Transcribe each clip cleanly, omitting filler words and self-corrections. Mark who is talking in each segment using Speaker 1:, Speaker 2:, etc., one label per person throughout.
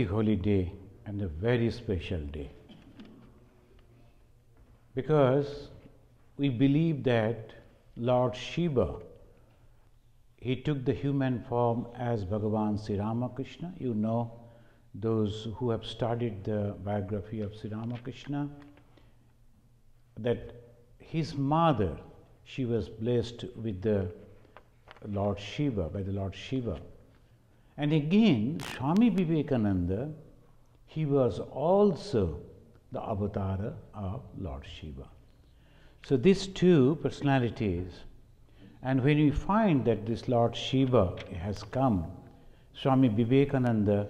Speaker 1: Holy day and a very special day, because we believe that Lord Shiva, he took the human form as Bhagavan Sri Ramakrishna. You know, those who have studied the biography of Sri Ramakrishna, that his mother, she was blessed with the Lord Shiva, by the Lord Shiva. And again, Swami Vivekananda, he was also the avatar of Lord Shiva. So these two personalities, and when we find that this Lord Shiva has come, Swami Vivekananda,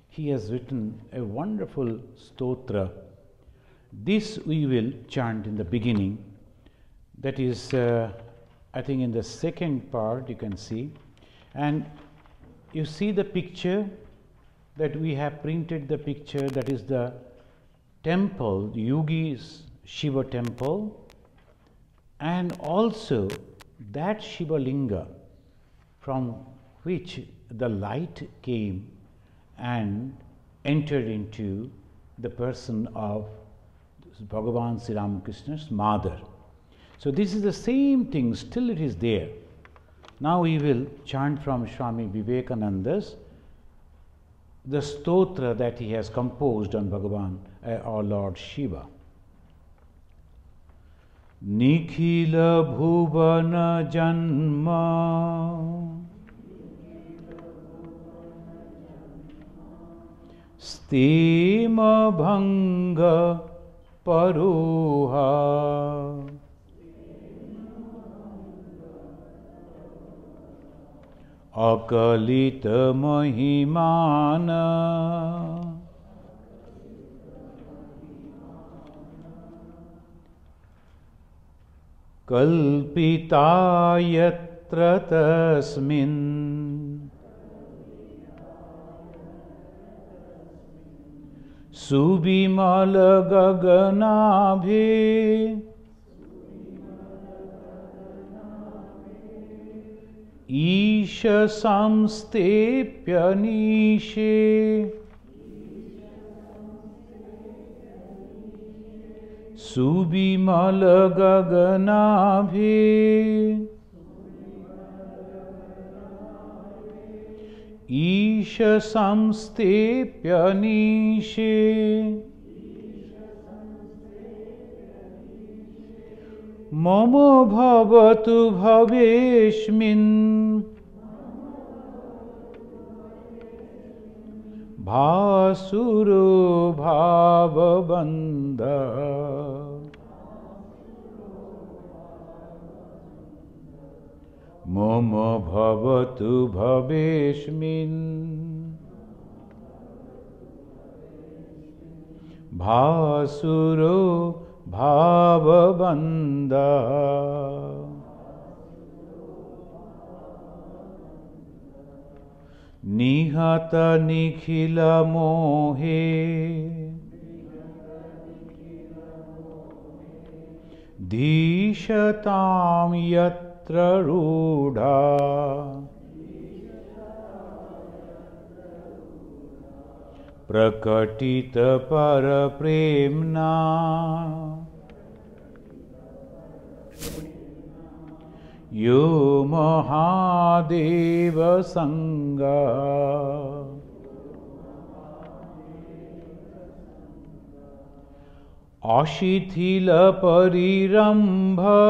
Speaker 1: he has written a wonderful stotra. This we will chant in the beginning. That is, I think in the second part you can see. And you see the picture that we have printed, the picture that is the temple, Yogi's Shiva temple, and also that Shiva Linga from which the light came and entered into the person of Bhagavan Sri Ramakrishna's mother. So this is the same thing, still it is there. Now we will chant from Swami Vivekananda's the stotra that he has composed on Bhagavan, our Lord Shiva. Nikhila bhuvana janma stima bhanga paruha akalita mahimana kalpita yatra tasmin subimala gaganabhe Isha samstepya nishe subimala gaganabhe Isha samstepya nishe Mama bhavatu bhaveshmin bhasuro bhavabandha Mama bhavatu bhaveshmin bhasuro bhavabandha nihata nikhila mohe dishatam yatra rudha prakatita parapremna Yo Mahadeva Sangha Ashithila Parirambha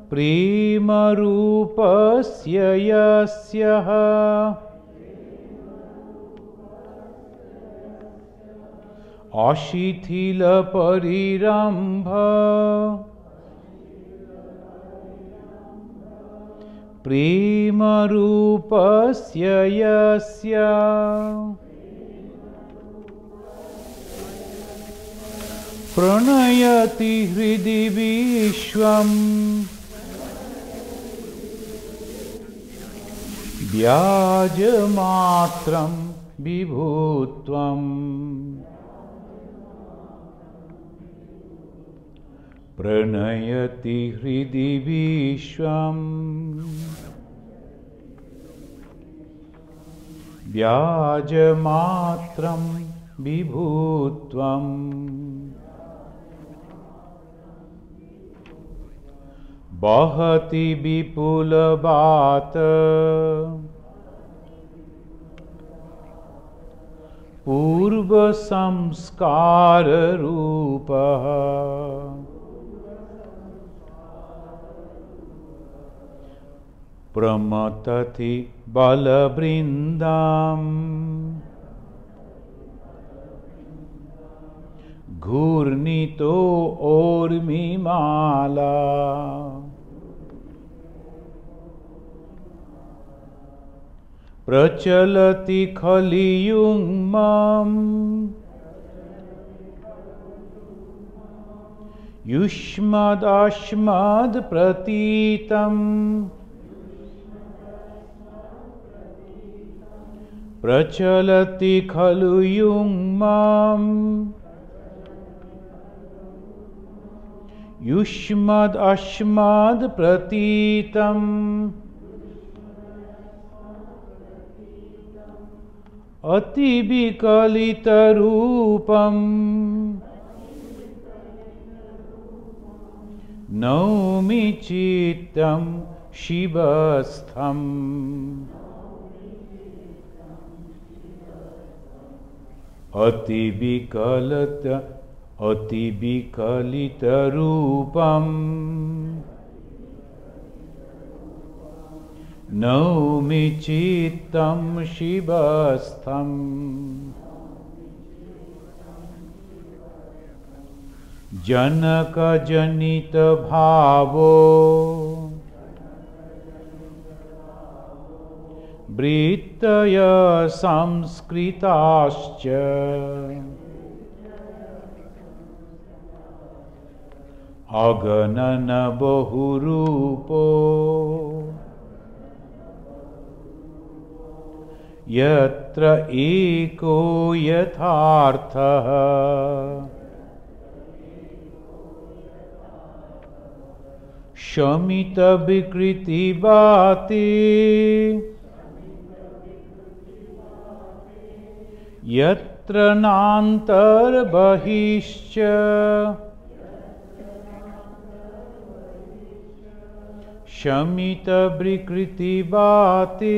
Speaker 1: Prema Rupasya Yasyaha Ashithila parirambha prema rupasya yasya pranayati hridi vishvam vyajamatram vibhutvam pranayati hridi vishvam व्याजमात्रं विभुत्वं वहति विपुलवात पूर्वसंस्काररूपः प्रमथति बलवृन्दां घूर्णितो ओर्मिमाला प्रचलति खलियुग्मं युष्मदश्मद्प्रतीतम् प्रचलति खलु युग्मं युष्मदश्मद्प्रतीतम् अतिविकलितरूपम् नौमि चित्तं शिवस्थम् अतिविकलितरूपम् नौमि चित्तं शिवस्थम् जनकजनितभावो वृत्तय संस्कृताश्च अगणन बहुरूपो यत्र एको यथार्थः शमितविकृतिवाते यत्र नान्तर्बहिश्च शमितविकृतिवाते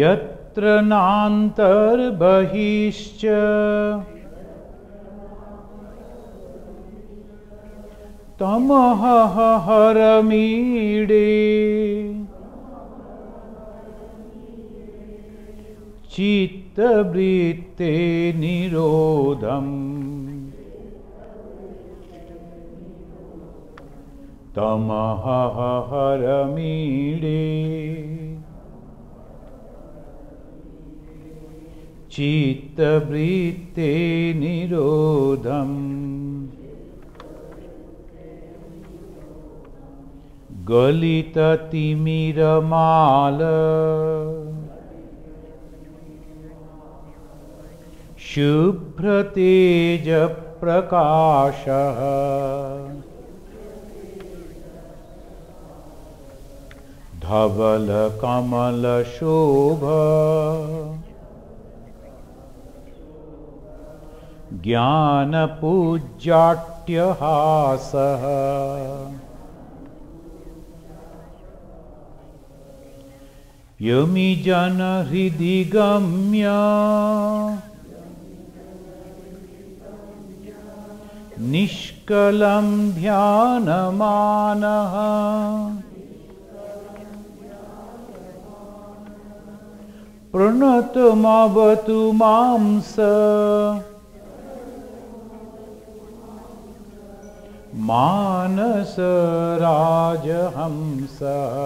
Speaker 1: यत्र नान्तर्बहिश्च तमः हरमीडे चित्तवृत्ते निरोधम् तमः हरमीडे चित्तवृत्ते निरोधम् गलिततिमिरमाल शुभ्रतेजप्रकाशः धवलकमलशोभा ज्ञानपूज्याट्यहासः यमिजनहृदि गम्य निष्कलं ध्यानमानः प्रणतमवतु मां स मानस राजहंसः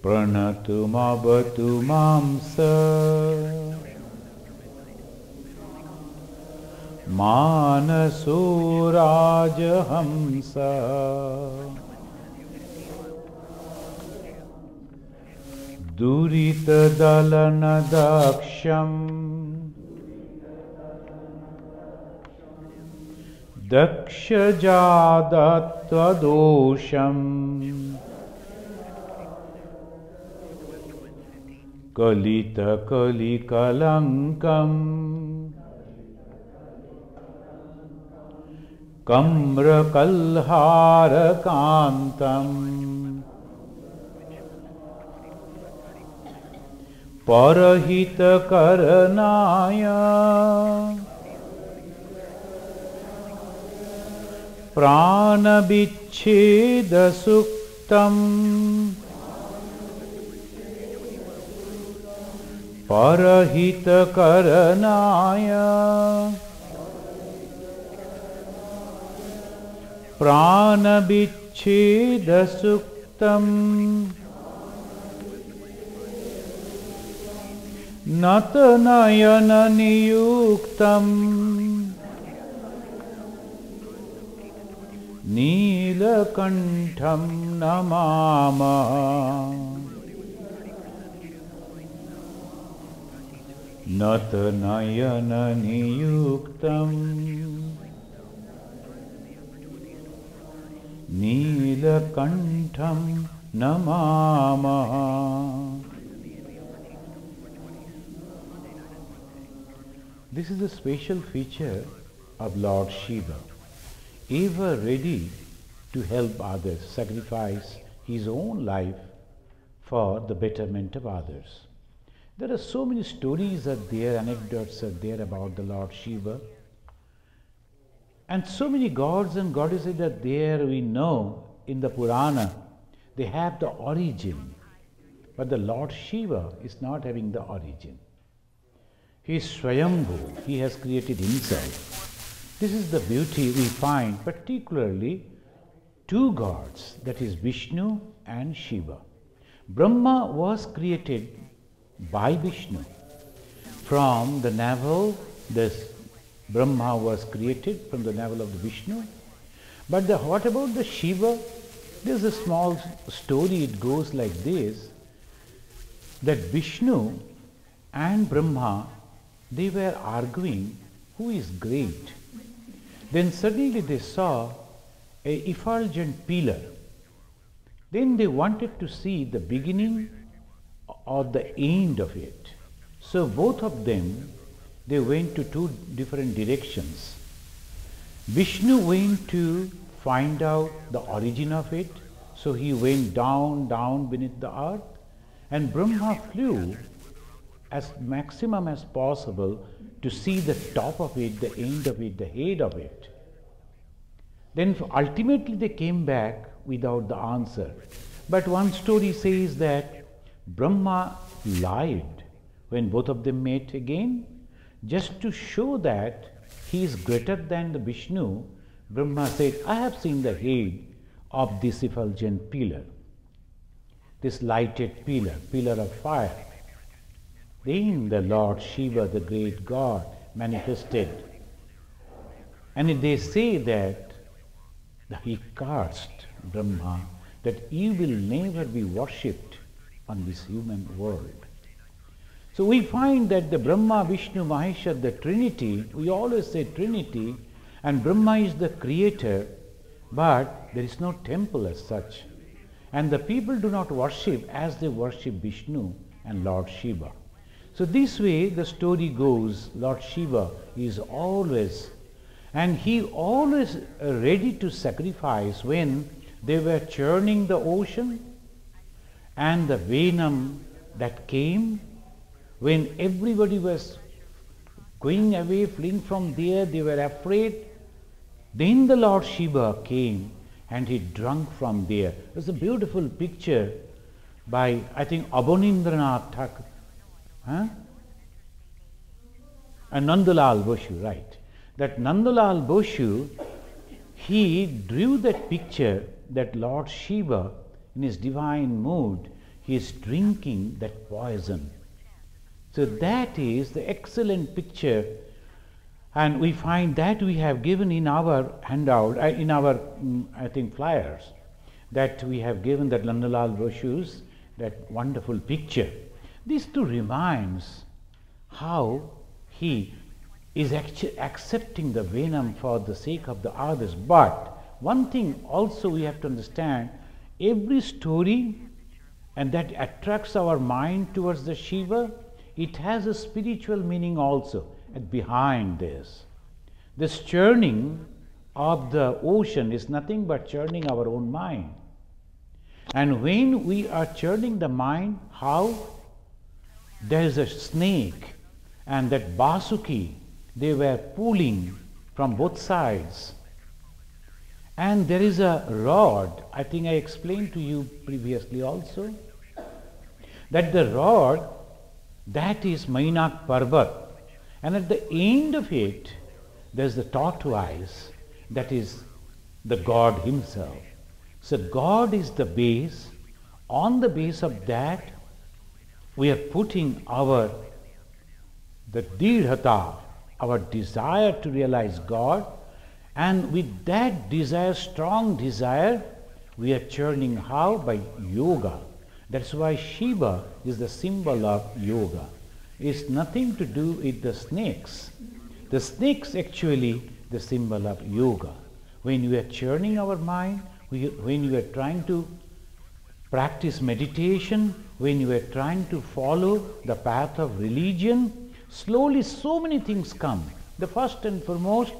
Speaker 1: प्रणतमवतु मां स मानसो राजहंसः दुरितदलनदक्षम् dakshajadattvadosham kalita kalikalankam kamra kalharakantam parahita karanaya pranabichcheda suktam parahita karanaya pranabichcheda suktam natanayana niyuktam Neelakantham namama Natanayana niyuktam Neelakantham namama. This is a special feature of Lord Shiva, ever ready to help others, sacrifice his own life for the betterment of others. There are so many stories are there, anecdotes are there about the Lord Shiva, and so many gods and goddesses are there. We know in the Purana they have the origin, but the Lord Shiva is not having the origin. He is Swayambhu, he has created himself. This is the beauty we find, particularly two gods, that is Vishnu and Shiva. Brahma was created by Vishnu. From the navel, this Brahma was created from the navel of the Vishnu. But what about the Shiva? There is a small story, it goes like this, that Vishnu and Brahma, they were arguing who is great. Then suddenly they saw a effulgent pillar. Then they wanted to see the beginning or the end of it. So both of them, they went to two different directions. Vishnu went to find out the origin of it, so he went down beneath the earth, and Brahma flew as maximum as possible to see the top of it, the end of it, the head of it. Then ultimately they came back without the answer. But one story says that Brahma lied when both of them met again, just to show that he is greater than the Vishnu. Brahma said, I have seen the head of this effulgent pillar, this lighted pillar, pillar of fire. Then the Lord Shiva, the great God, manifested. And they say that he cursed Brahma, that you will never be worshipped on this human world. So we find that the Brahma, Vishnu, Maheshwar, the Trinity, we always say Trinity, and Brahma is the creator, but there is no temple as such. And the people do not worship as they worship Vishnu and Lord Shiva. So this way the story goes, Lord Shiva is always, and he always ready to sacrifice when they were churning the ocean and the venom that came, when everybody was going away, fleeing from there, they were afraid. Then the Lord Shiva came and he drank from there. There's a beautiful picture by, I think, Abanindranath Thakur. And Nandalal Boshu, right. That Nandalal Boshu, he drew that picture that Lord Shiva, in his divine mood, he is drinking that poison. So that is the excellent picture, and we find that we have given in our handout, in our, I think, flyers, that we have given that Nandalal Boshu's, that wonderful picture. This too reminds how he is actually accepting the venom for the sake of the others. But one thing also we have to understand, every story and that attracts our mind towards the Shiva, it has a spiritual meaning also behind this. This churning of the ocean is nothing but churning our own mind. And when we are churning the mind, how? There is a snake and that Basuki, they were pulling from both sides. And there is a rod, I think I explained to you previously also, that the rod, that is Mainak Parvat. And at the end of it, there is the tortoise, that is the God himself. So God is the base. On the base of that, we are putting the didhata, our desire to realize God, and with that desire, strong desire, we are churning how? By yoga. That's why Shiva is the symbol of yoga. It's nothing to do with the snakes. The snakes actually the symbol of yoga. When we are churning our mind, when you are trying to practice meditation, when you are trying to follow the path of religion, slowly so many things come. The first and foremost,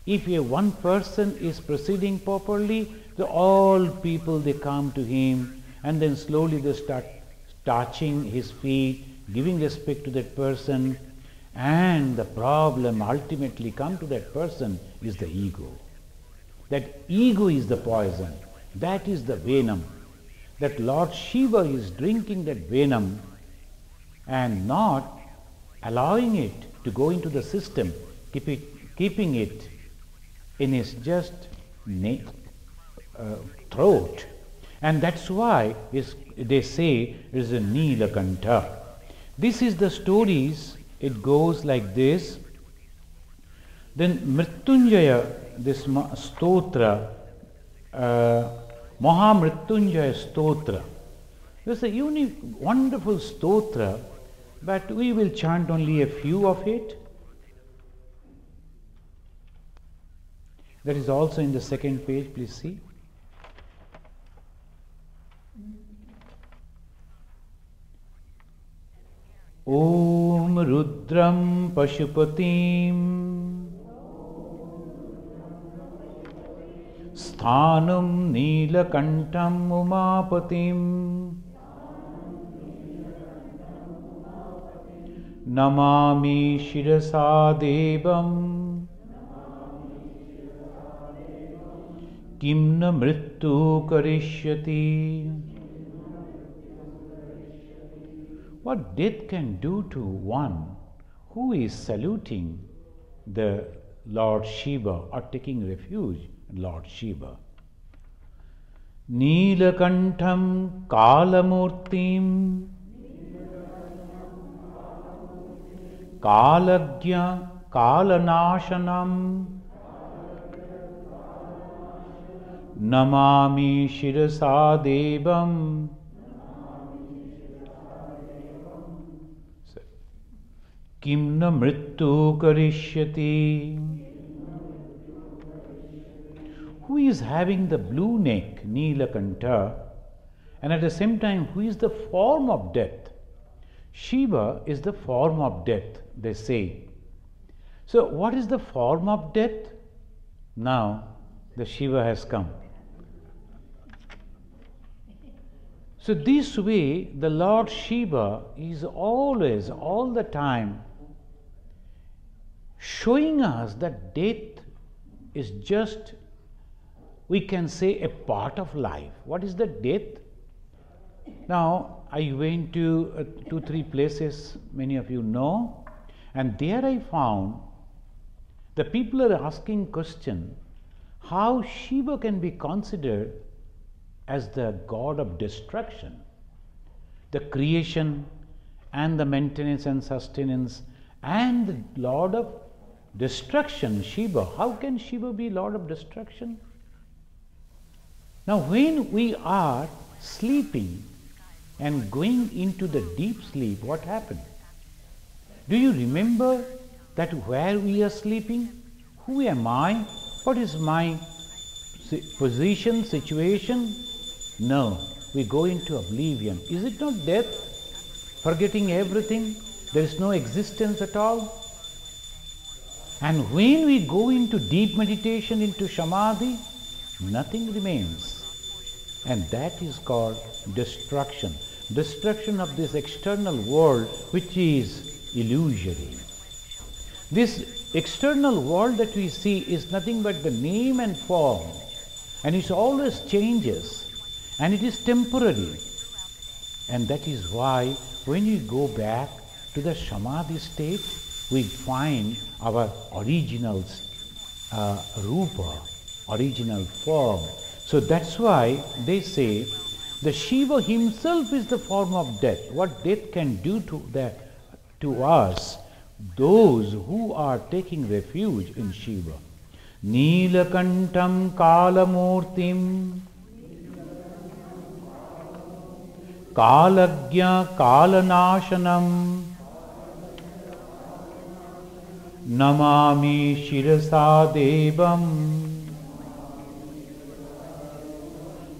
Speaker 1: if one person is proceeding properly, all people they come to him, and then slowly they start touching his feet, giving respect to that person, and the problem ultimately come to that person is the ego. That ego is the poison, that is the venom. That Lord Shiva is drinking that venom and not allowing it to go into the system, keeping it in his just throat. And that's why they say it is a Nilakanta. This is the stories, it goes like this. Then Mrityunjaya, this stotra, Maha Mrityunjaya stotra. This is a unique, wonderful stotra, but we will chant only a few of it. That is also in the second page, please see. Om Rudram Pashupatim Sthanam Neelakantam Umapatim Namami Shirasa Devam Kimna Mrittu Karishyati. What death can do to one who is saluting the Lord Shiva or taking refuge in Lord Shiva. Neelakantham Kalamurtim Kalagya Kalanashanam Namami Shirasa Devam Kimna Mrittu Karishyati. Who is having the blue neck, Neelakanta, and at the same time who is the form of death? Shiva is the form of death, they say. So what is the form of death? Now the Shiva has come. So this way the Lord Shiva is always, all the time showing us that death is just, we can say, a part of life. What is the death? Now I went to 2-3 places, many of you know, and there I found the people are asking question, how Shiva can be considered as the god of destruction, the creation and the maintenance and sustenance, and the lord of destruction, Shiva. How can Shiva be lord of destruction? Now when we are sleeping and going into the deep sleep, what happened? Do you remember that where we are sleeping, who am I? What is my position, situation? No, we go into oblivion. Is it not death? Forgetting everything? There is no existence at all? And when we go into deep meditation, into samadhi, nothing remains. And that is called destruction. Destruction of this external world which is illusory. This external world that we see is nothing but the name and form, and it always changes, and it is temporary. And that is why when we go back to the samadhi state, we find our original rupa, original form. So that's why they say the Shiva himself is the form of death. What death can do to us, those who are taking refuge in Shiva. Neelakantam kalamurtim kalagya kalanashanam namami shirasa devam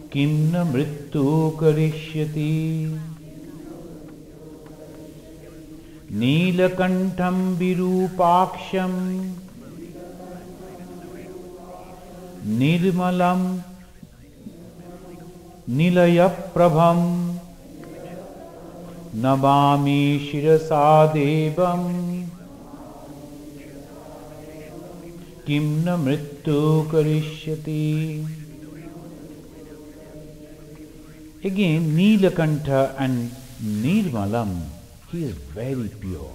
Speaker 1: kimna mrittu karishyati. Neelakantham virupaksham nirmalam nilayaprabham namami shirasa devam kimna mrittu karishyati. Again, Neelakantha and Nirmalam, he is very pure.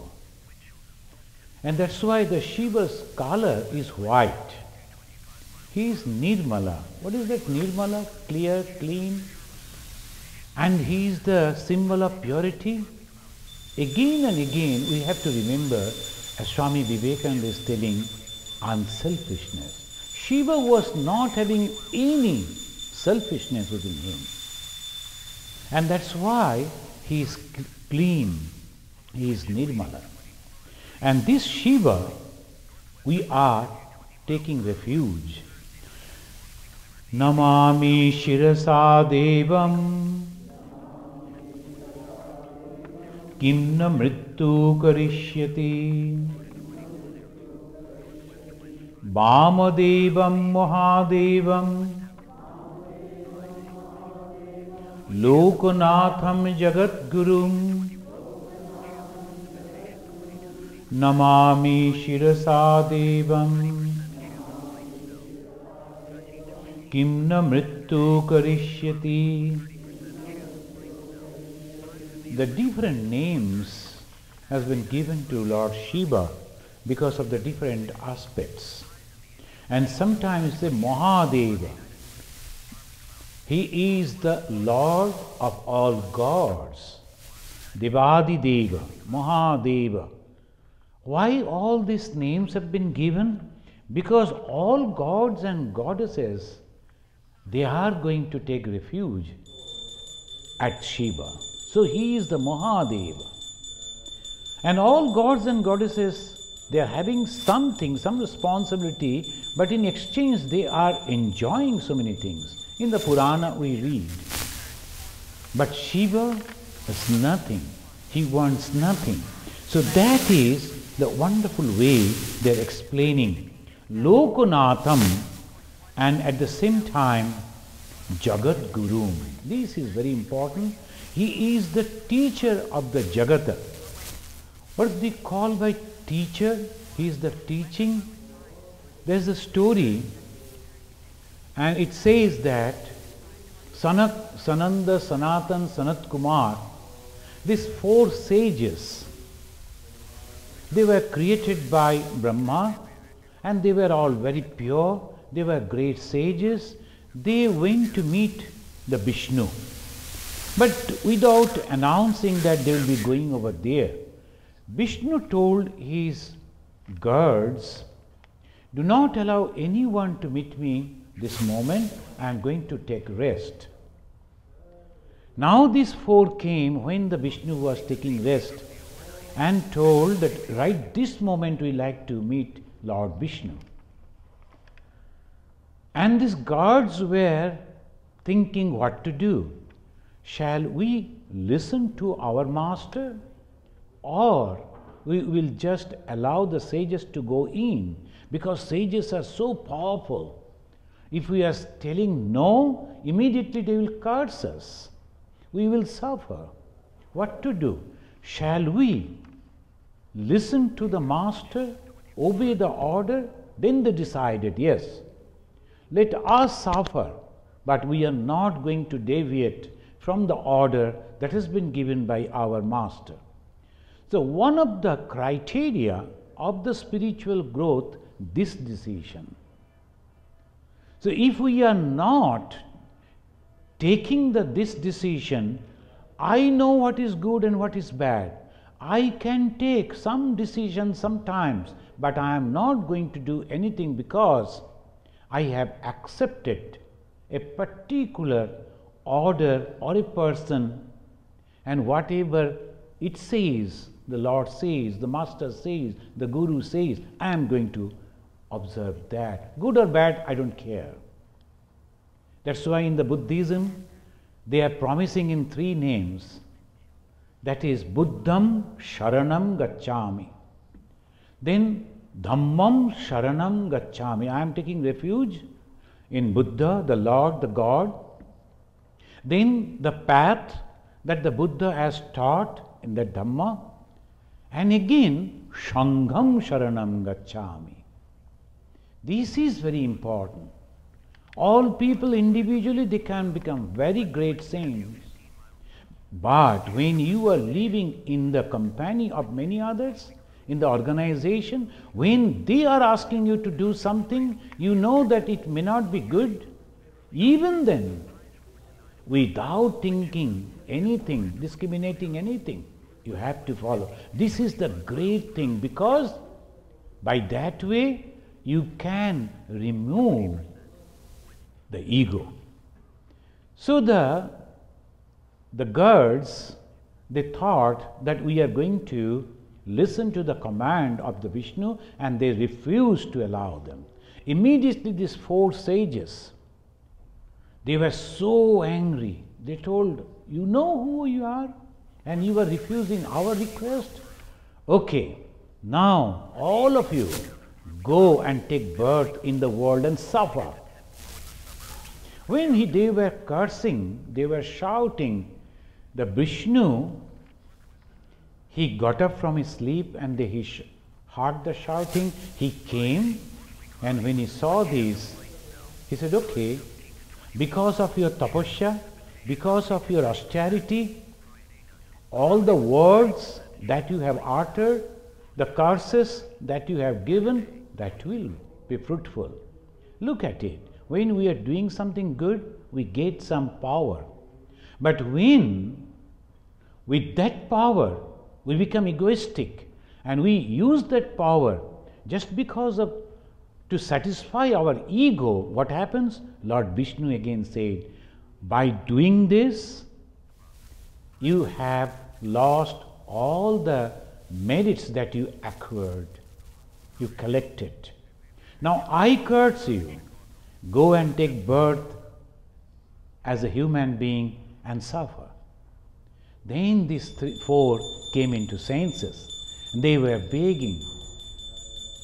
Speaker 1: And that's why the Shiva's color is white. He is Nirmala. What is that Nirmala? Clear, clean. And he is the symbol of purity. Again and again we have to remember, as Swami Vivekananda is telling, unselfishness. Shiva was not having any selfishness within him. And that's why he is clean, he is Nirmala. And this Shiva, we are taking refuge. Namami shirasa devam kimna mrittu karishyati. Vamadevam Mahadevam Lokanatham Jagadgurum Namami Shirasa Devam Kimna Mrittu Karishyati. The different names has been given to Lord Shiva because of the different aspects. And sometimes say Mahadeva. He is the Lord of all gods. Devadi Deva, Mahadeva. Why all these names have been given? Because all gods and goddesses, they are going to take refuge at Shiva. So he is the Mahadeva. And all gods and goddesses, they are having something, some responsibility, but in exchange they are enjoying so many things. In the Purana we read. But Shiva has nothing. He wants nothing. So that is the wonderful way they are explaining Lokanatham and at the same time Jagat Gurum. This is very important. He is the teacher of the Jagata. What do they call by teacher? He is the teaching. There is a story, and it says that Sananda, Sanatan, Sanat Kumar, these four sages, they were created by Brahma, and they were all very pure. They were great sages. They went to meet the Vishnu, but without announcing that they will be going over there. Vishnu told his guards, do not allow anyone to meet me this moment. I am going to take rest. Now these four came when the Vishnu was taking rest, and told that right this moment we like to meet Lord Vishnu. And these guards were thinking what to do. Shall we listen to our master, or we will just allow the sages to go in? Because sages are so powerful. If we are telling no, immediately they will curse us. We will suffer. What to do? Shall we listen to the master, obey the order? Then they decided, yes, let us suffer, but we are not going to deviate from the order that has been given by our master. So one of the criteria of the spiritual growth, this decision. So if we are not taking this decision, I know what is good and what is bad. I can take some decisions sometimes, but I am not going to do anything because I have accepted a particular order or a person, and whatever it says, the Lord says, the Master says, the Guru says, I am going to observe that. Good or bad, I don't care. That's why in the Buddhism, they are promising in 3 names. That is Buddham Sharanam Gacchami. Then Dhammam Sharanam Gacchami. I am taking refuge in Buddha, the Lord, the God. Then the path that the Buddha has taught in the Dhamma. And again, Sangham Sharanam Gacchami. This is very important. All people individually, they can become very great saints. But when you are living in the company of many others, in the organization, when they are asking you to do something, you know that it may not be good, even then, without thinking anything, discriminating anything, you have to follow. This is the great thing, because by that way you can remove the ego. So the guards, they thought that we are going to listen to the command of the Vishnu, and they refused to allow them. Immediately these 4 sages, they were so angry. They told, you know who you are and you are refusing our request? Okay, now all of you go and take birth in the world and suffer. When they were cursing, they were shouting, the Vishnu, he got up from his sleep and he heard the shouting. He came, and when he saw this, he said, okay, because of your tapasya, because of your austerity, all the words that you have uttered, the curses that you have given, that will be fruitful. Look at it. When we are doing something good, we get some power. But when with that power we become egoistic and we use that power just because of to satisfy our ego, what happens? Lord Vishnu again said, by doing this, you have lost all the merits that you acquired, you collected. Now I curse you. Go and take birth as a human being and suffer. Then these 4 came into senses. They were begging,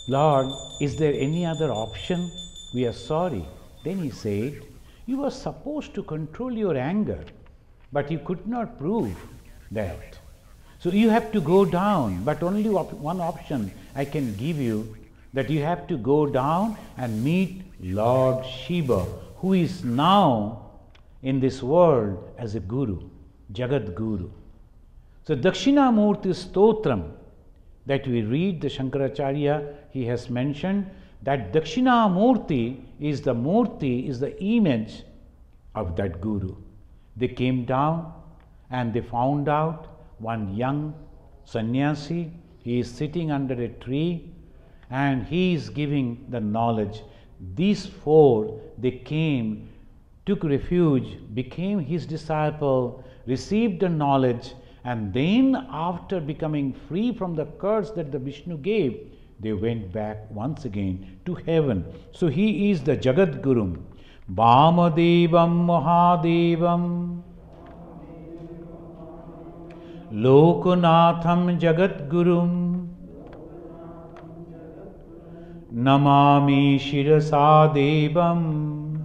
Speaker 1: Lord, is there any other option? We are sorry. Then he said, you were supposed to control your anger, but you could not prove that. So you have to go down, but only one option I can give you, that you have to go down and meet Lord Shiva, who is now in this world as a Guru, Jagat Guru. So Dakshinamurti Stotram that we read, the Shankaracharya, he has mentioned that Dakshinamurti is the Murti, is the image of that Guru. They came down and they found out one young sannyasi, he is sitting under a tree and he is giving the knowledge. These 4, they came, took refuge, became his disciple, received the knowledge, and then after becoming free from the curse that the Vishnu gave, they went back once again to heaven. So he is the Jagat Guru. Vamadevam Mahadevam Lokanatham Jagat Gurum Namami Shirasa Devam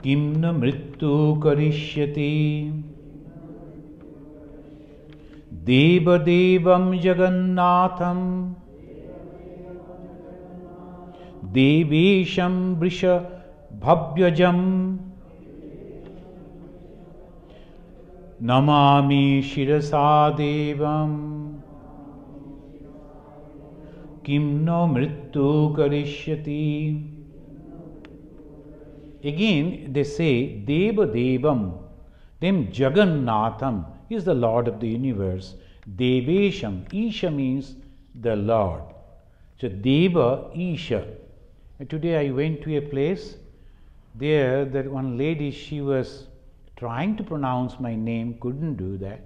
Speaker 1: Kimna Mrittu Karishyati Deva Devam Jagannatham Devesham Vrisha Bhavyajam Namami Shirasa Devam Kimno Mrittu Karishyati. Again they say Deva Devam, then Jagannatham is the Lord of the universe. Devesham, Isha means the Lord. So Deva, Isha. And today I went to a place, there that one lady, she was trying to pronounce my name, couldn't do that.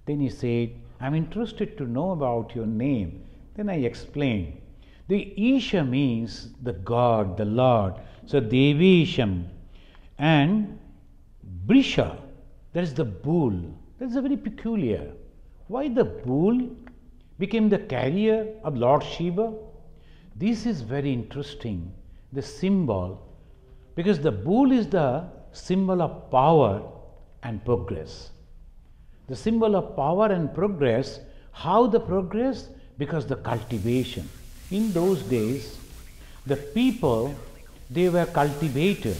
Speaker 1: Then he said, I'm interested to know about your name. Then I explained. The Isha means the God, the Lord. So Devesham. And Brisha, that is the bull. That is a very peculiar. Why the bull became the carrier of Lord Shiva? This is very interesting, the symbol, because the bull is the symbol of power and progress. The symbol of power and progress. How the progress? Because the cultivation. In those days, the people, they were cultivators.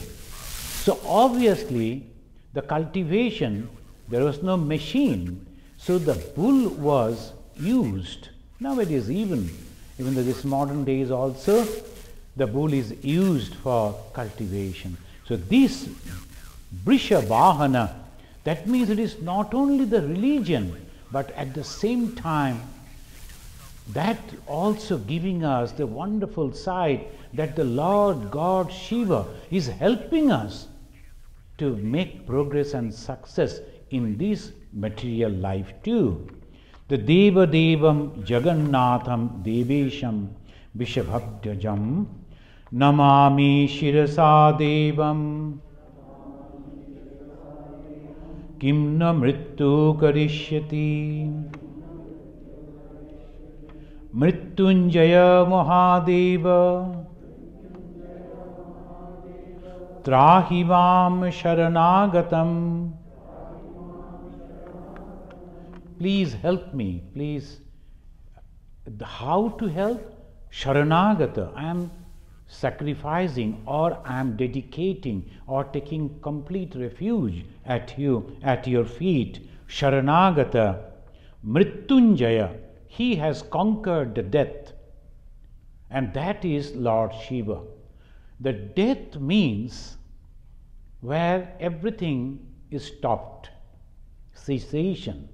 Speaker 1: So obviously, the cultivation, there was no machine, so the bull was used. Nowadays even though this modern days also, the bull is used for cultivation. So this Brisha Vahana, that means it is not only the religion, but at the same time, that also giving us the wonderful side that the Lord God Shiva is helping us to make progress and success in this material life too. The Deva Devam Jagannatham Devesham Vishabhadyajam Namami Shirasa Devam Kimna Mrittu Karishyati. Mrityunjaya Mahadeva Trahivam Sharanagatam. Please help me, please. How to help? Sharanagata. I am sacrificing, or I am dedicating, or taking complete refuge at your feet. Sharanagata. Mrityunjaya. He has conquered the death. And that is Lord Shiva. The death means where everything is stopped. Cessation.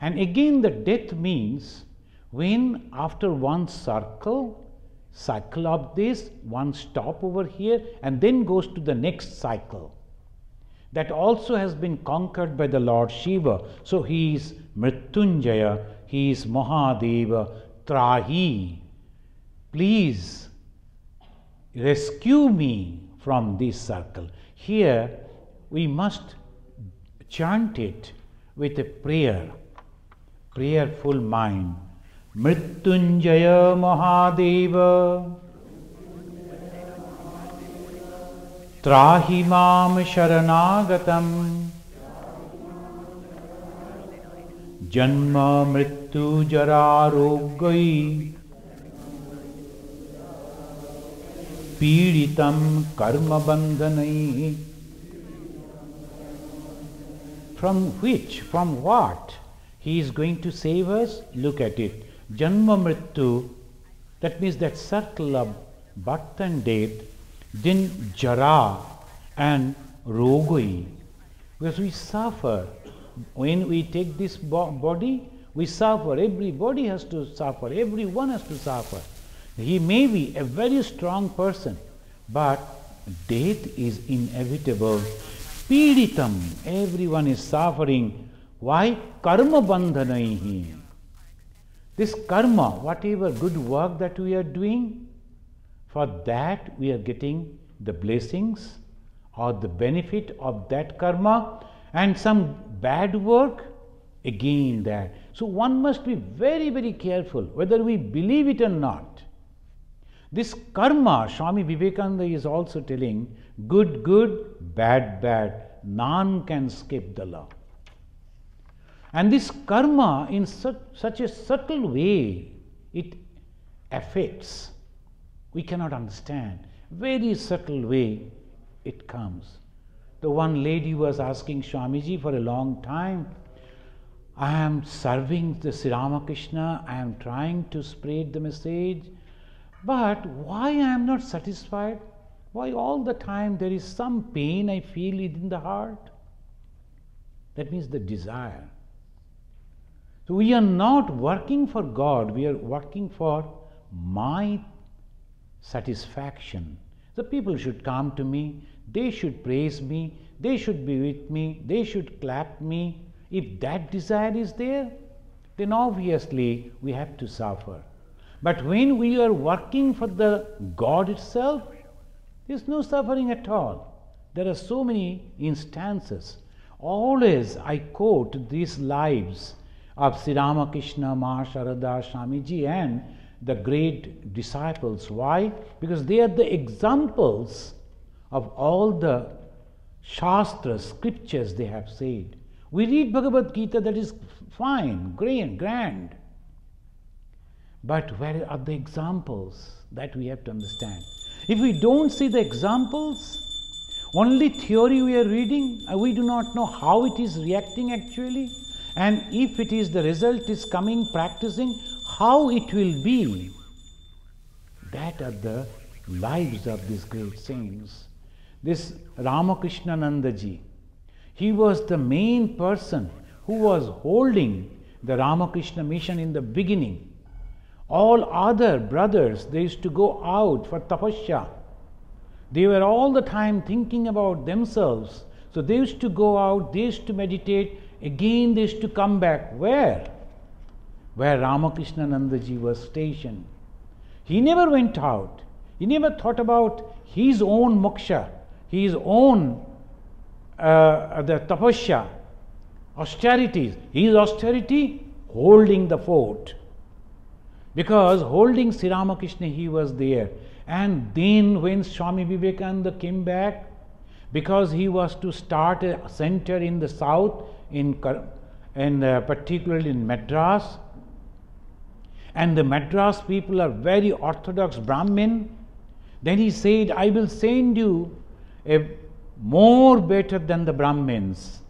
Speaker 1: And again the death means when after one cycle of this, one stop over here and then goes to the next cycle. That also has been conquered by the Lord Shiva. So he is Mrityunjaya, he is Mahadeva, Trahi. Please rescue me from this circle. Here we must chant it with a prayerful mind. Mrityunjaya Mahadeva Trahi Mam Sharanagatam Janma Mrityu Jara Rogai Piritam Karma Bandhanai. From which? From what? He is going to save us? Look at it. Janma Mrityu, that means that circle of birth and death. Then Jara and Rogoi, because we suffer. When we take this body, we suffer. Everybody has to suffer. Everyone has to suffer. He may be a very strong person, but death is inevitable. Pīditam, everyone is suffering. Why? Karma bandhanaihi. This karma, whatever good work that we are doing, for that we are getting the blessings or the benefit of that karma, and some bad work, again that. So one must be very, very careful whether we believe it or not. This karma, Swami Vivekananda is also telling, good, good, bad, bad, none can skip the law. And this karma, in such a subtle way, it affects. We cannot understand. Very subtle way it comes. The one lady was asking Swamiji for a long time, I am serving the Sri Ramakrishna, I am trying to spread the message, but why I am not satisfied? Why all the time there is some pain I feel within the heart? That means the desire. So we are not working for God, we are working for my satisfaction. The people should come to me, they should praise me, they should be with me, they should clap me. If that desire is there, then obviously we have to suffer. But when we are working for the God itself, there is no suffering at all. There are so many instances. Always I quote these lives of Sri Ramakrishna, Maha Sharada, Swamiji and the great disciples. Why? Because they are the examples of all the Shastras, scriptures they have said. We read Bhagavad Gita, that is fine, grand. But where are the examples? That we have to understand. If we don't see the examples, only theory we are reading, we do not know how it is reacting actually. And if it is the result is coming, practicing, how it will be. That are the lives of these great saints. This Ramakrishna Nandaji, he was the main person who was holding the Ramakrishna mission in the beginning. All other brothers, they used to go out for tapasya. They were all the time thinking about themselves. So they used to go out, they used to meditate, again they used to come back. Where? Where Ramakrishna Nandaji was stationed. He never went out. He never thought about his own moksha, his own the tapasya, austerities. His austerity, holding the fort. Because holding Sri Ramakrishna, he was there. And then when Swami Vivekananda came back, because he was to start a center in the south, particularly in Madras, and the Madras people are very orthodox Brahmin, then he said, I will send you a more better than the Brahmins,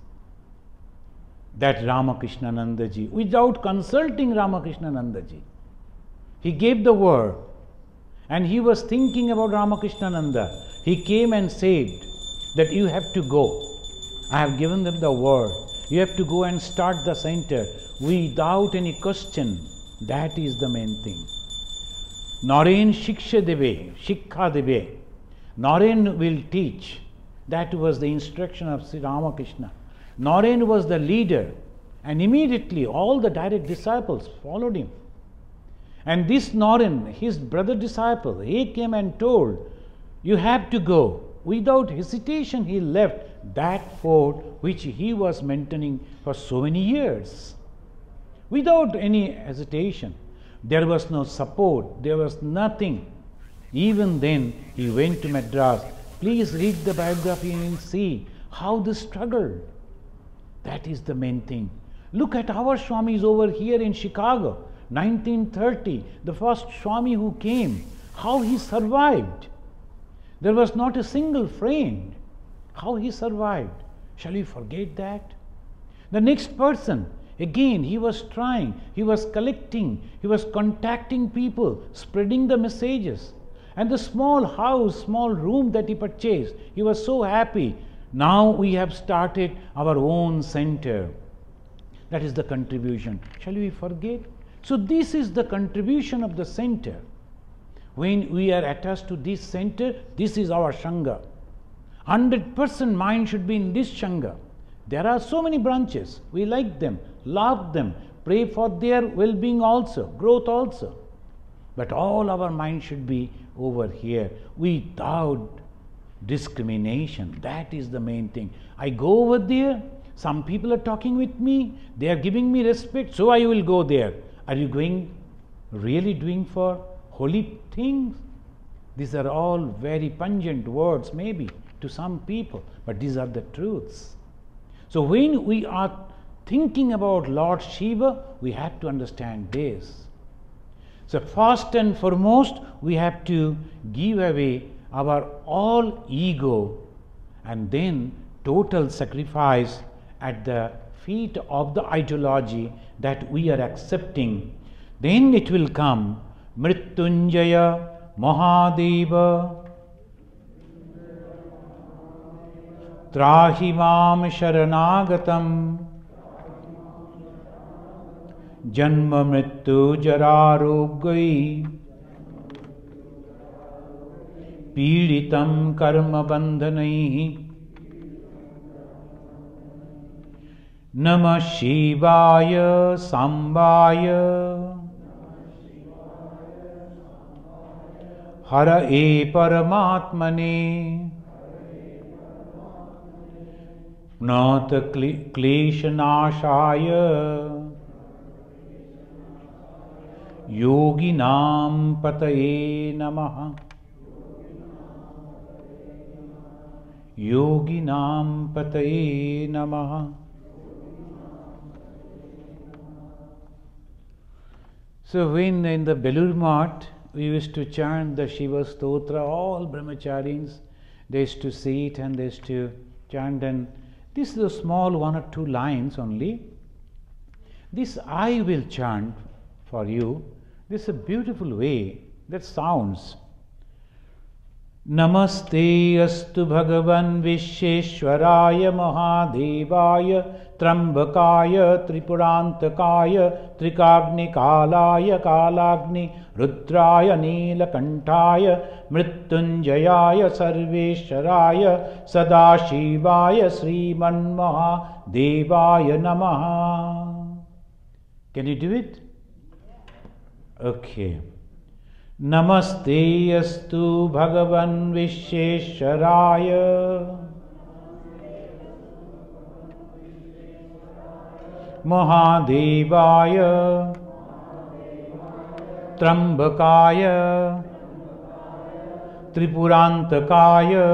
Speaker 1: that Ramakrishna Nandaji, without consulting Ramakrishna Nandaji. He gave the word, and he was thinking about Ramakrishna Nanda. He came and said that you have to go. I have given them the word. You have to go and start the center without any question. That is the main thing. Naren Shiksha Deve, Shikha Deve. Naren will teach. That was the instruction of Sri Ramakrishna. Naren was the leader, and immediately all the direct disciples followed him. And this Naren, his brother disciple, he came and told, you have to go. Without hesitation, he left that fort which he was maintaining for so many years. Without any hesitation. There was no support, there was nothing. Even then, he went to Madras. Please read the biography and see how they struggled. That is the main thing. Look at our Swamis over here in Chicago, 1930, the first Swami who came, how he survived. There was not a single friend. How he survived. Shall we forget that? The next person, again, he was trying, he was collecting, he was contacting people, spreading the messages. And the small house, small room that he purchased, he was so happy. Now we have started our own center. That is the contribution. Shall we forget? So this is the contribution of the center. When we are attached to this center, this is our Sangha. 100% mind should be in this Shanga. There are so many branches. We like them, love them, pray for their well-being also, growth also. But all our mind should be over here without discrimination. That is the main thing. I go over there, some people are talking with me, they are giving me respect, so I will go there. Are you going really doing for holy things? These are all very pungent words maybe to some people, but these are the truths. So when we are thinking about Lord Shiva, we have to understand this. So first and foremost, we have to give away our all ego and then total sacrifice at the feet of the ideology that we are accepting. Then it will come Mrityunjaya Mahadeva Trahi Mam Sharanagatam Janma Mrityu Jararogai Piritam Karma Bandhanai Namah Shivaya Sambhaya Hara E Paramatmane Nata Kleshanashaya Yoginam Pataye Namaha Yoginam Pataye Namaha. So when in the Belur Math we used to chant the Shiva Stotra, all brahmacharis, they used to sit and they used to chant, and this is a small 1 or 2 lines only. This I will chant for you. This is a beautiful way that sounds. Namaste astu Bhagavan Visheshwaraya Mahadevaya Trambakaya Tripurantakaya Trikagni Kalaya Kalagni Rudraya Neelakantaya Mrityunjayaya Sarveshwaraya Sadashivaya Sriman Mahadevaya Namaha. Can you do it? Okay. Namaste astu Bhagavan Visheshwaraya Mahadevaya Trambakaya Tripurantakaya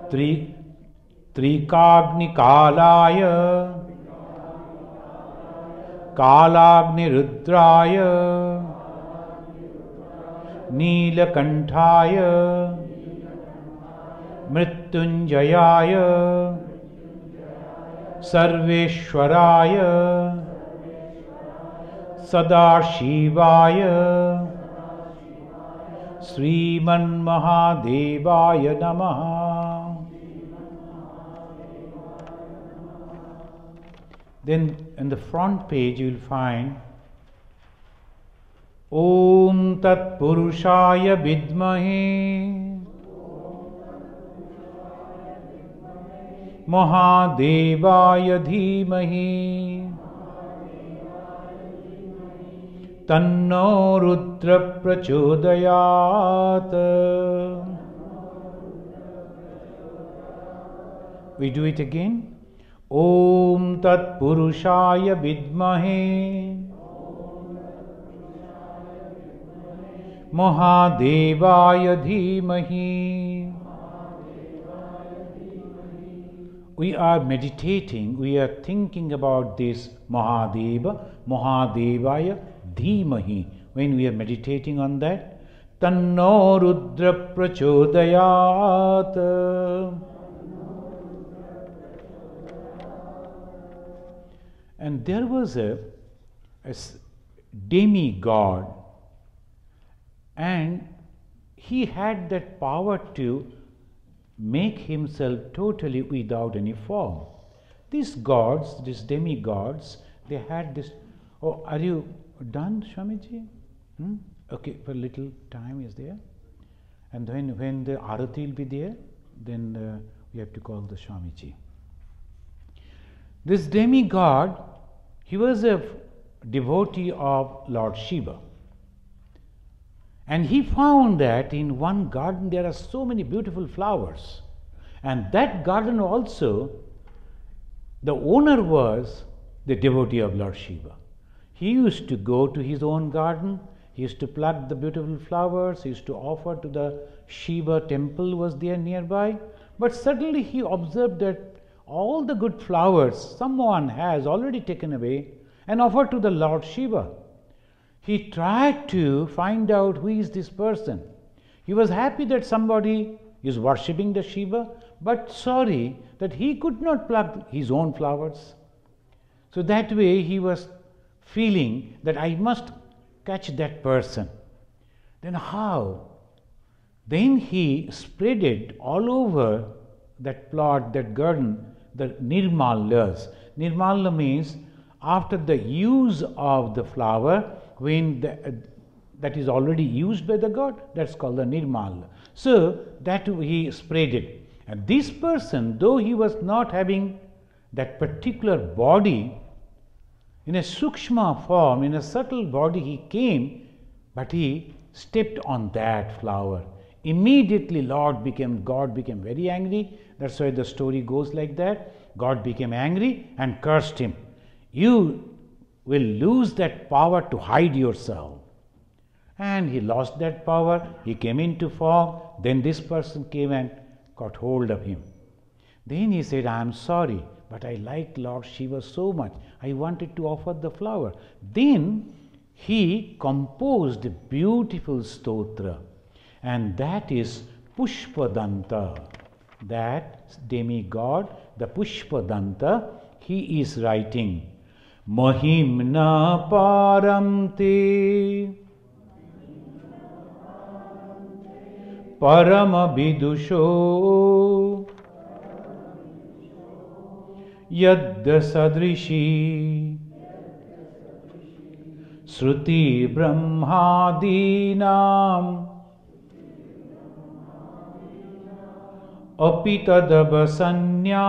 Speaker 1: Trikagni Kalaya Kalagni Rudraya Neelakantaya Mrityunjayaya Sarveshwaraya Sadashivaya Sriman Mahadevaya Namaha. Then in the front page you will find Om Tat Purushaya Vidmahe Mahadevaya Dhimahi Tanno Rudra Prachodayat. We do it again. Om Tat Purushaya Vidmahe Mahadevaya Dhimahi. We are meditating, we are thinking about this Mahadeva, Mahadevaya Dhimahi. When we are meditating on that, Tanno Rudra Prachodayat. And there was a demigod, and he had that power to make himself totally without any form. These gods, these demigods, they had this. Oh, are you done, Swamiji? Okay, for a little time is there. And when the Arati will be there, then we have to call the Swamiji. This demigod, he was a devotee of Lord Shiva. And he found that in one garden there are so many beautiful flowers. And that garden also, the owner was the devotee of Lord Shiva. He used to go to his own garden, he used to pluck the beautiful flowers, he used to offer to the Shiva temple was there nearby. But suddenly he observed that all the good flowers someone has already taken away and offered to the Lord Shiva. He tried to find out who is this person. He was happy that somebody is worshipping the Shiva, but sorry that he could not pluck his own flowers. So that way he was feeling that I must catch that person. Then how? Then he spread it all over that plot, that garden, the nirmalas. Nirmala means after the use of the flower, when that is already used by the god, that's called the nirmala. So that he spread it. And this person, though he was not having that particular body, in a sukshma form, in a subtle body he came, but he stepped on that flower. Immediately God became very angry. That's why the story goes like that. God became angry and cursed him. You will lose that power to hide yourself. And he lost that power. He came into fog. Then this person came and got hold of him. Then he said, I am sorry, but I liked Lord Shiva so much. I wanted to offer the flower. Then he composed a beautiful stotra, and that is Pushpadanta. That demigod, the Pushpadanta, he is writing, Mahimna paramte parama vidusho yadda sadrishi Shruti brahmadinam apitadabasanya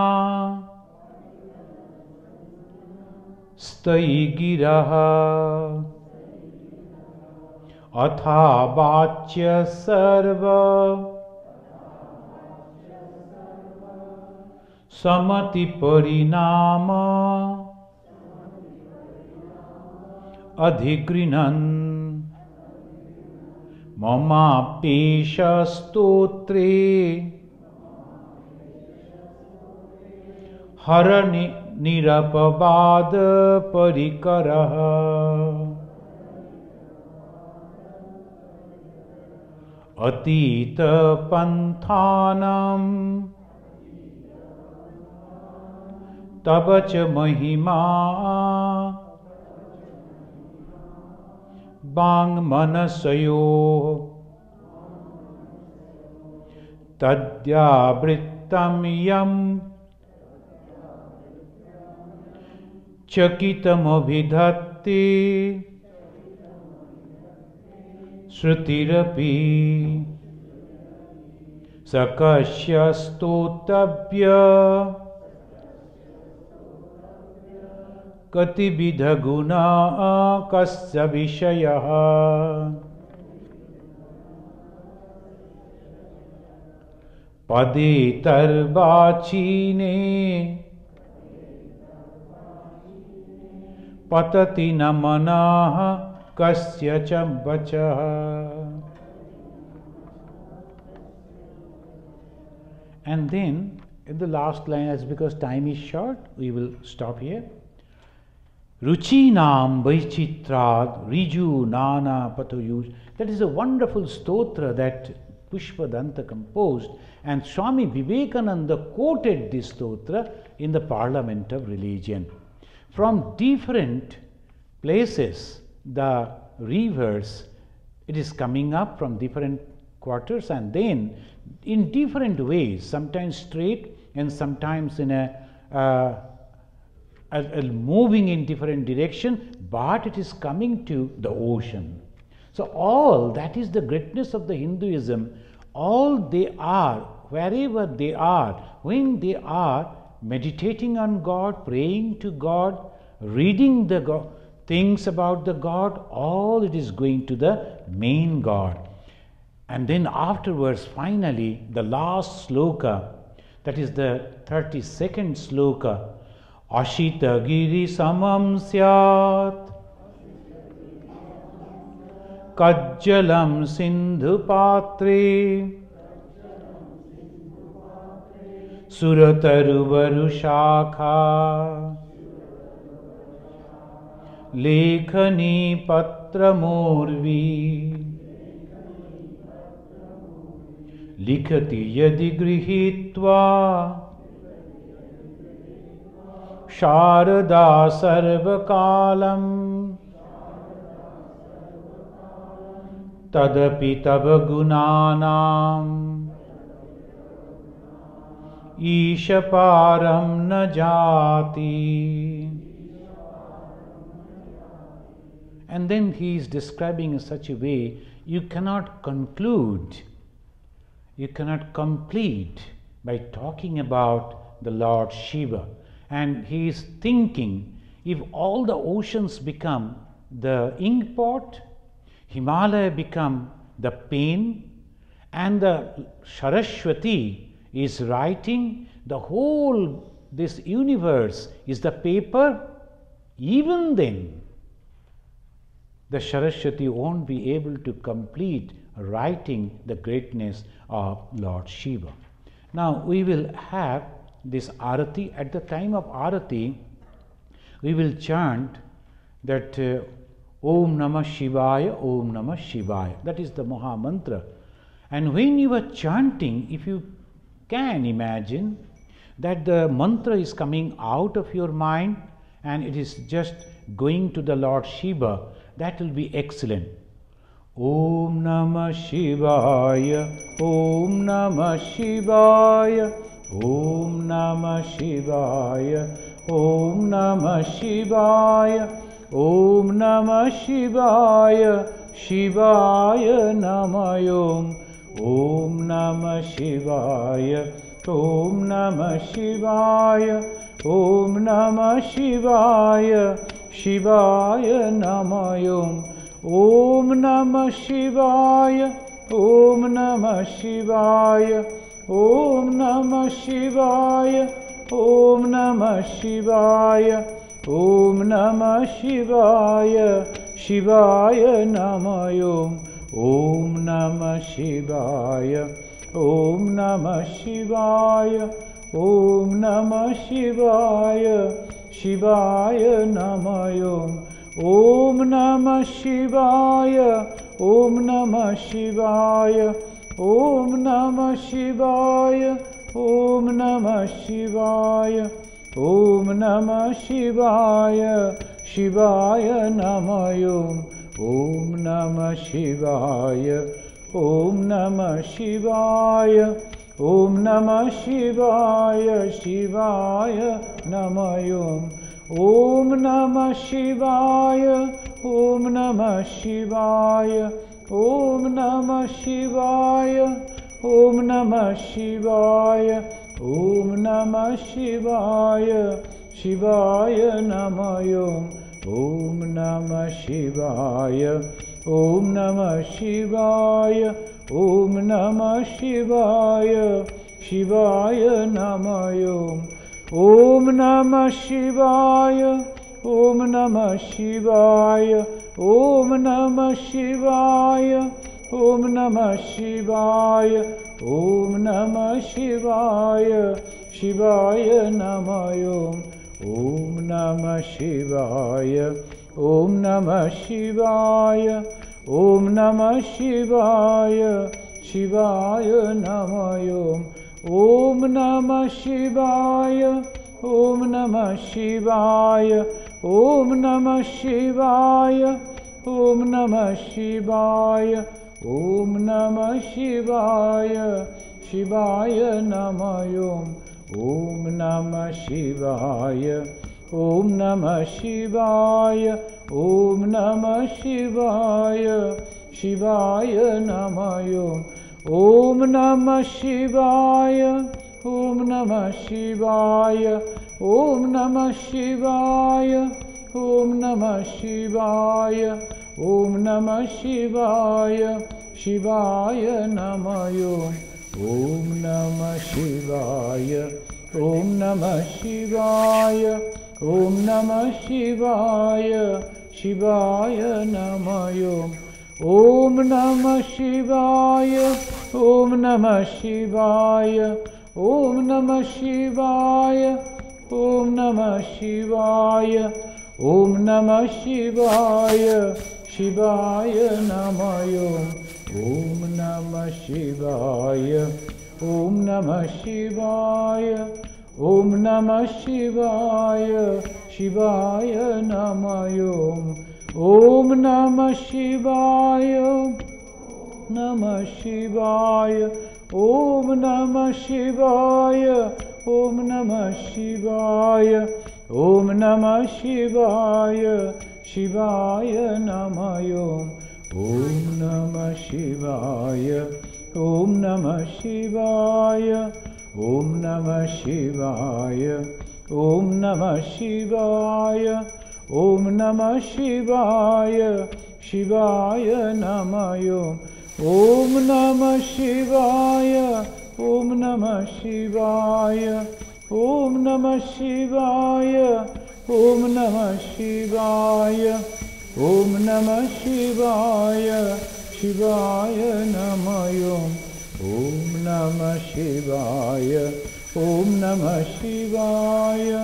Speaker 1: staigiraha atha vachya sarva samati parinama adhigrinan mama pesha stotre harani nirapavada parikaraha atita panthanam tabacha mahima bang manasayo tadyabrittam yam chakitam abhidhatti shrutirapi sakashya stotabhya katibidha guna kasya vishayah pade tarvachine patati namanaha kasya chambacha. And then in the last line, as because time is short, we will stop here. Ruchinam vaichitrad riju nana patoyuj. That is a wonderful stotra that Pushpadanta composed, and Swami Vivekananda quoted this stotra in the Parliament of Religion. From different places, the rivers, it is coming up from different quarters, and then in different ways, sometimes straight and sometimes in a moving in different direction, but it is coming to the ocean. So all that is the greatness of the Hinduism. all they are, wherever they are, when they are meditating on God, praying to God, reading the things about the God, all it is going to the main God. And then afterwards, finally, the last sloka, that is the 32nd sloka, Ashita giri samam syat Kajjalam sindhu patre Surataru varushakha Lekhani patra morvi Likhati yadi grihitva Sharada sarvakalam Tadapi tava gunanam Ishaparam na jati. And then he is describing in such a way you cannot conclude, you cannot complete by talking about the Lord Shiva. And he is thinking, if all the oceans become the ink pot, Himalaya become the pen, and the Saraswati is writing, the whole this universe is the paper, even then the Saraswati won't be able to complete writing the greatness of Lord Shiva. Now we will have this Arati. At the time of Arati, we will chant that Om Namah Shivaya, Om Namah Shivaya. That is the Maha Mantra. And when you are chanting, if you can imagine that the mantra is coming out of your mind and it is just going to the Lord Shiva, that will be excellent. Om Namah Shivaya, Om Namah Shivaya, Om Namah Shivaya, Om Namah Shivaya, Om Namah Shivaya, Shivaya Namayom, Om Namah Shivaya, Om Namah Shivaya, Om Namah Shivaya, Shivaya Namayom, Om Namah Shivaya, Om Namah Shivaya, Om Namah Shivaya, Om Namah Shivaya, Om Namah Shivaya, Shivaya Namayom, Om Namah Shivaya, Om Namah Shivaya, Om Namah Shivaya, Shivaya Namayom, Om Namah Shivaya, Om Namah Shivaya, Om Namah Shivaya, Om Namah Shivaya, Om Namah Shivaya, Shivaya Namayom, Om Namah Shivaya, Om Namah Shivaya, Om Namah Shivaya, Shivaya Namayom, Om Namah Shivaya, Om Namah Shivaya, Om Namah Shivaya, Om Namah Shivaya, Om Namah Shivaya, Shivaya Namayom, Om Namah Shivaya, Om Namah Shivaya, Om Namah Shivaya, Shivaya Namayom, Om Namah Shivaya, Om Namah Shivaya, Om Namah Shivaya, Om Namah Shivaya, Om Namah Shivaya, Shivaya Namayom, Om Namah Shivaya, Om Namah Shivaya, Om Namah Shivaya, Shivaya Namayom, Om Namah Shivaya, Om Namah Shivaya, Om Namah Shivaya, Om Namah Shivaya, Om Namah Shivaya, Shivaya Namayom, Om Namah Shivaya, Om Namah Shivaya, Om Namah Shivaya, Shivaya Namayom, Om Namah Shivaya, Om Namah Shivaya, Om Namah Shivaya, Om Namah Shivaya, Om Namah Shivaya, Shivaya Namayom. Om Namah Shivaya, Om Namah Shivaya, Om Namah Shivaya, Shivaya Namayom. Om Namah Shivaya, Om Namah Shivaya, Om Namah Shivaya, Om Namah Shivaya, Om Namah Shivaya, Shivaya Namayom. Om Namah Shivaya, Om Namah Shivaya, Om Namah Shivaya, Shivaya Namayom. Om Namah Shivaya, Namah Shivaya, Om Namah Shivaya, Om Namah Shivaya, Om Namah Shivaya, Shivaya Namayom. Om Namah Shivaya, Om Namah Shivaya, Om Namah Shivaya, Om Namah Shivaya, Om Namah Shivaya, Shivaya Namayom. Om Namah Shivaya, Om Namah Shivaya, Om Namah Shivaya, Om Namah Shivaya, Om Namah Shivaya, Shivaya Namayom. Om Namah Shivaya, Om Namah Shivaya,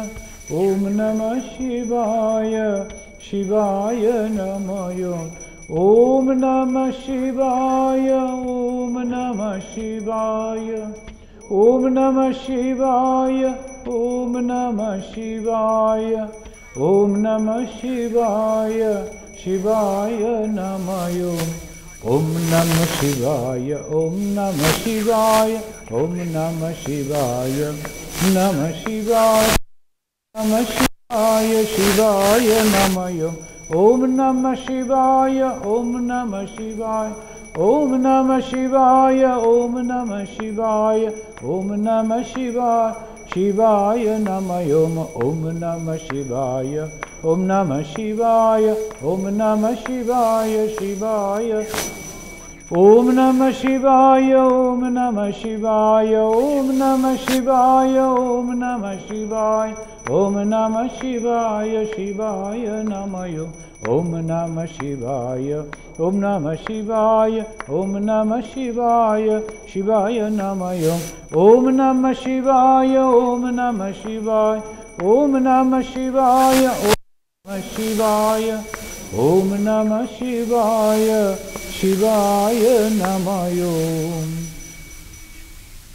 Speaker 1: Om Namah Shivaya, Shivaya Namayom. Om Namah Shivaya, Om Namah Shivaya, Om Namah Shivaya, Om Namah Shivaya, Om Namah Shivaya, Shivaya Namayom. Om Namah Shivaya, Om Namah Shivaya, Om Namah Shivaya, Namah Shivaya, Namah Shivaya, Shivaya Namayom. Om Namah Shivaya, Om Namah Shivaya, Om Namah Shivaya, Om Namah Shivaya, Om Namah Shivaya, Shivaya Namayom. Om Namah Shivaya, Om Namah Shivaya, Om Namah Shivaya, Shivaya. Om Namah Shivaya, Om Namah Shivaya, Om Namah Shivaya, Om Namah Shivaya, Om Namah Shivaya, Shivaya Namayom. Om Namah Shivaya, Om Namah Shivaya, Om Namah Shivaya, Shivaya Namayom. Om Namah Shivaya, Om Namah Shivaya, Om Namah Shivaya, Om Namah Shivaya, Om Namah Shivaya, Shivaya Namayom.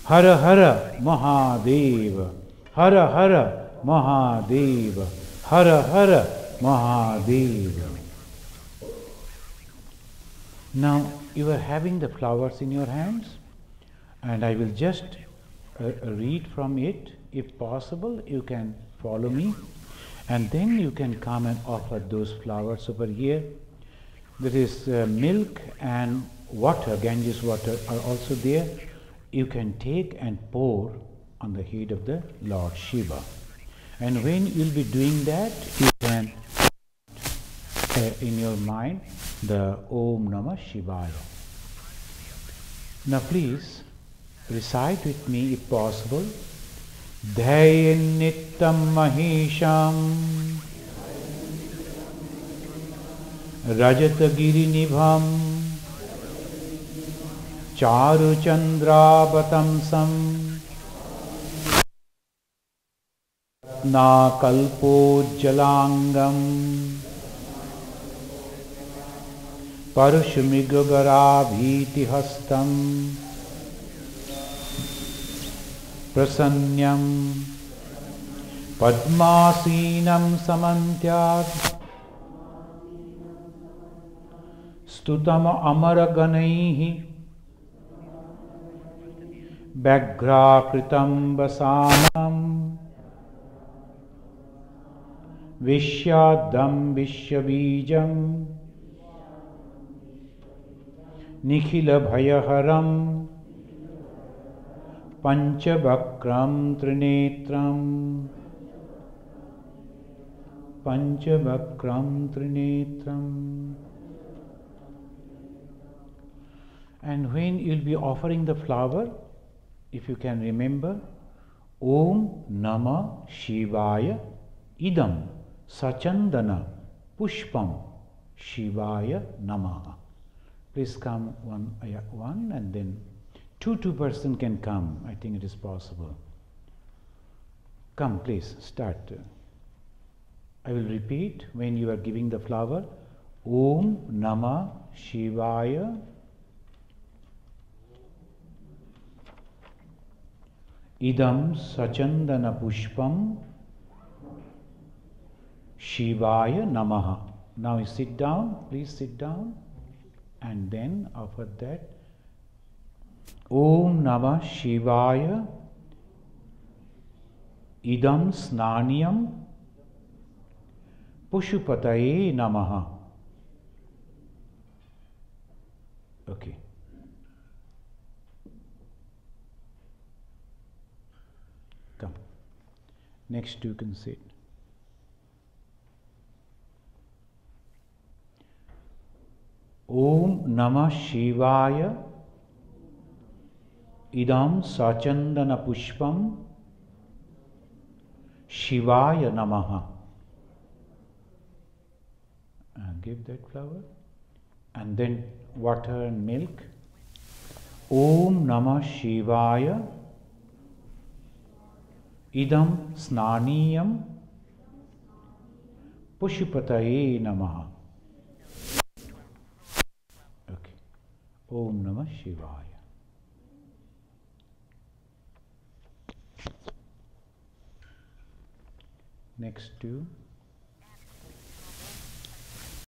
Speaker 1: Hara Hara Mahadeva, Hara Hara Mahadeva, Hara Hara Mahadeva. Now you are having the flowers in your hands, and I will just read from it. If possible, you can follow me, and then you can come and offer those flowers over here. There is milk and water, Ganges water are also there. You can take and pour on the head of the Lord Shiva. And when you will be doing that, you can in your mind the Om Namah Shivaya. Now please recite with me if possible. Dhyayen Nittam Mahesham Rajatagiri Nibham Charu Chandravatamsam Na Kalpojjalangam Parushmigagara Hastam Prasanyam Padmasinam Samantyad Stutam Amaraganaihi Baghrakritam Vasanam Vishyadam Vishyabijam Nikhila Bhayaharam Panchavakram Trinetram. Panchavakram Trinetram. And when you'll be offering the flower, if you can remember, Om Namah Shivaya Idam Sachandana Pushpam Shivaya Namaha. Please come one and then two person can come. I think it is possible. Come, please, start. I will repeat when you are giving the flower. Om Namah Shivaya Idam Sachandana Pushpam Shivaya Namaha. Now you sit down, please sit down, and then offer that. Om Namah Shivaya Idam Snaniyam Pushupataye Namaha. Okay. Come. Next you can sit. Om Namah Shivaya Idam Sachandana Pushpam Shivaya Namaha. Give that flower. And then water and milk. Om Namah Shivaya Idam Snaniyam Pushupataye Namaha. Okay. Om Namah Shivaya. Next two.